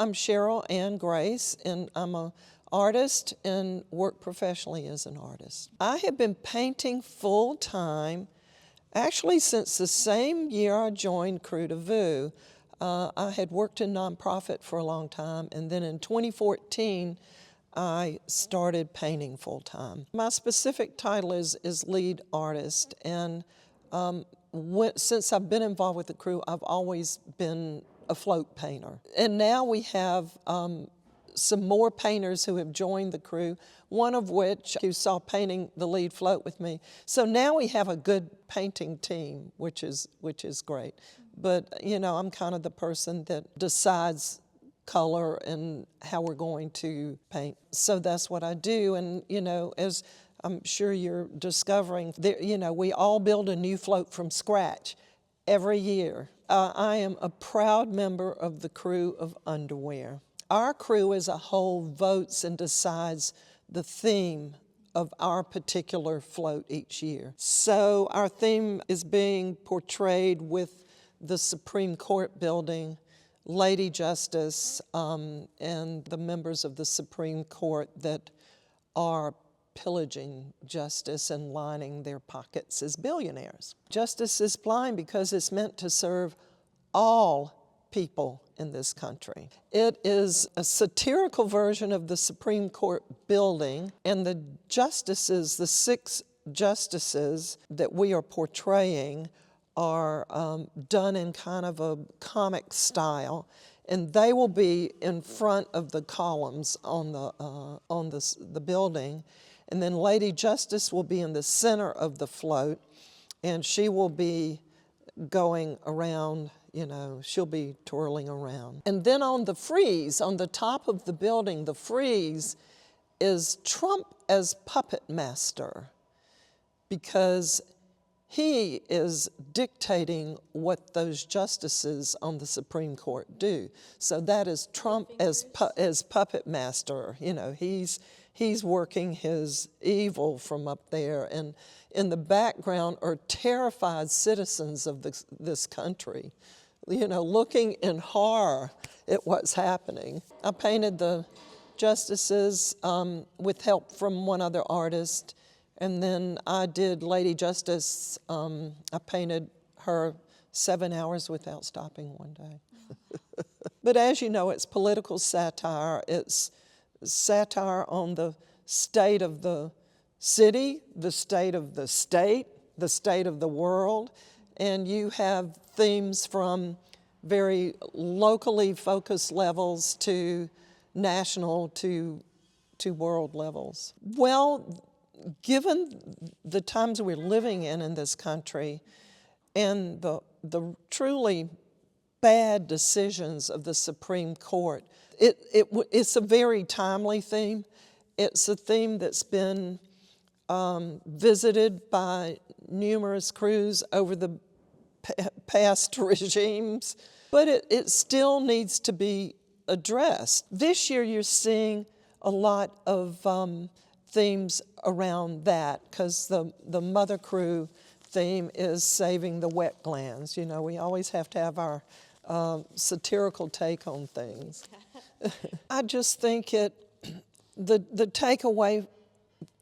I'm Cheryl Anne Grace, and I'm an artist and work professionally as an artist. I have been painting full-time actually since the same year I joined Krewe du Vieux. I had worked in nonprofit for a long time, and then in 2014, I started painting full-time. My specific title is lead artist, and since I've been involved with the Krewe, I've always been a float painter. And now we have some more painters who have joined the Krewe, one of which you saw painting the lead float with me. So now we have a good painting team, which is great. But you know, I'm kind of the person that decides color and how we're going to paint. So that's what I do. And you know, as I'm sure you're discovering, you know, we all build a new float from scratch every year. I am a proud member of the Krewe of Underwear. Our Krewe as a whole votes and decides the theme of our particular float each year. So our theme is being portrayed with the Supreme Court building, Lady Justice, and the members of the Supreme Court that are pillaging justice and lining their pockets as billionaires. Justice is blind because it's meant to serve all people in this country. It is a satirical version of the Supreme Court building, and the justices, the 6 justices that we are portraying, are done in kind of a comic style, and they will be in front of the columns on the building, and then Lady Justice will be in the center of the float, and she will be going around, you know, she'll be twirling around. And then on the frieze, on the top of the building, the frieze is Trump as puppet master, because he is dictating what those justices on the Supreme Court do. So that is Trump as puppet master. You know, he's working his evil from up there, and in the background are terrified citizens of this country, you know, looking in horror at what's happening. I painted the justices with help from one other artist, and then I did Lady Justice. I painted her 7 hours without stopping one day. But as you know, it's political satire. It's satire on the state of the city, the state of the state, the state of the world, and you have themes from very locally focused levels to national to world levels. Well, given the times we're living in this country and the truly bad decisions of the Supreme Court, it's a very timely theme. It's a theme that's been visited by numerous Krewes over the past regimes, but it still needs to be addressed. This year you're seeing a lot of themes around that, because the Mother Krewe theme is saving the wet glands. You know, we always have to have our satirical take on things. I just think the takeaway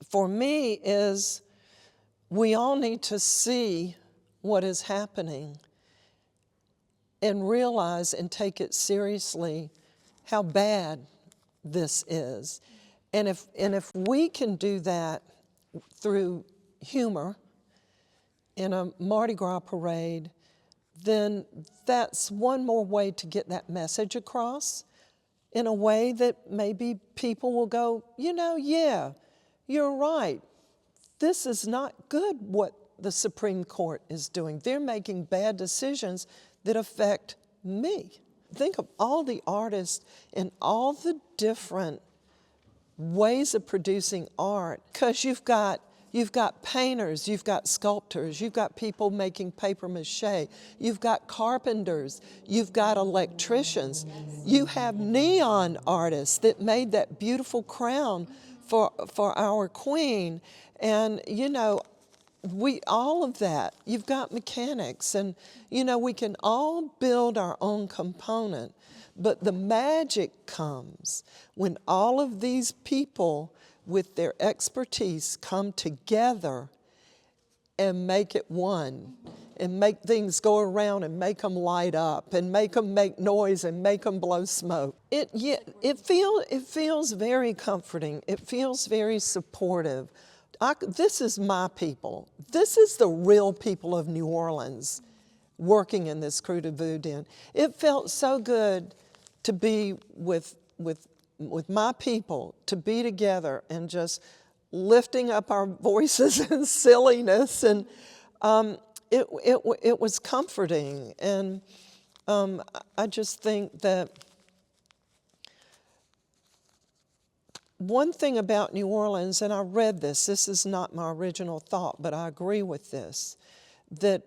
for me is we all need to see what is happening and realize and take it seriously how bad this is. And if we can do that through humor in a Mardi Gras parade, then that's one more way to get that message across in a way that maybe people will go, you know, yeah, you're right. This is not good what the Supreme Court is doing. They're making bad decisions that affect me. Think of all the artists and all the different ways of producing art, because you've got painters, you've got sculptors, you've got people making paper mache, you've got carpenters, you've got electricians, you have neon artists that made that beautiful crown for our queen, and you know, all of that. You've got mechanics, and you know, we can all build our own component, But the magic comes when all of these people with their expertise come together and make it one, and make things go around and make them light up and make them make noise and make them blow smoke. It feels very comforting. It feels very supportive. This is my people. This is the real people of New Orleans working in this Krewe du Vieux den. It felt so good to be with my people, to be together and just lifting up our voices in silliness, and it was comforting. And I just think that one thing about New Orleans, and I read this is not my original thought, but I agree with this, that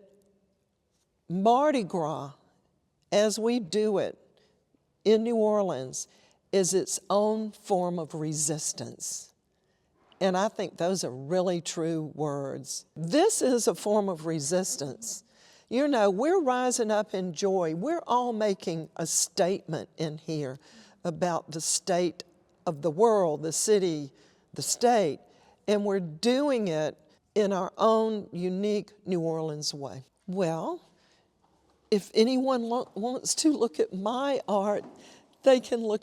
Mardi Gras, as we do it in New Orleans, is its own form of resistance. And I think those are really true words. This is a form of resistance. You know, we're rising up in joy. We're all making a statement in here about the state of the world, the city, the state, and we're doing it in our own unique New Orleans way. Well, if anyone wants to look at my art, they can go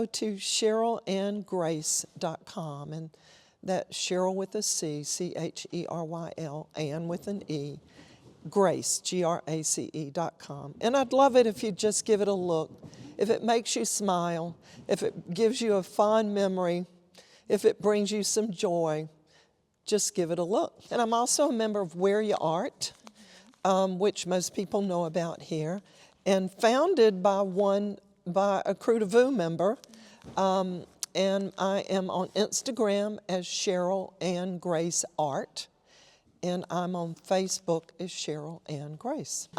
to CherylAnneGrace.com, and that's Cheryl with a C, Cheryl, Anne with an E, Grace, Grace.com. And I'd love it if you'd just give it a look. If it makes you smile, if it gives you a fond memory, if it brings you some joy, just give it a look. And I'm also a member of Wear Your Art, which most people know about here, and founded by a Krewe du Vieux member. And I am on Instagram as Cheryl Anne Grace Art, and I'm on Facebook as Cheryl Anne Grace.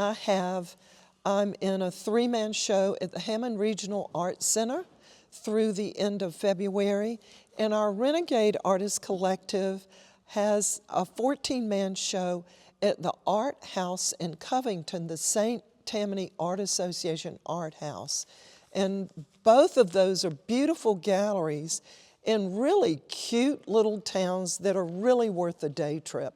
I'm in a 3-man show at the Hammond Regional Arts Center through the end of February, and our Renegade Artist Collective has a 14-man show at the Art House in Covington, the St. Tammany Art Association Art House. And both of those are beautiful galleries in really cute little towns that are really worth a day trip.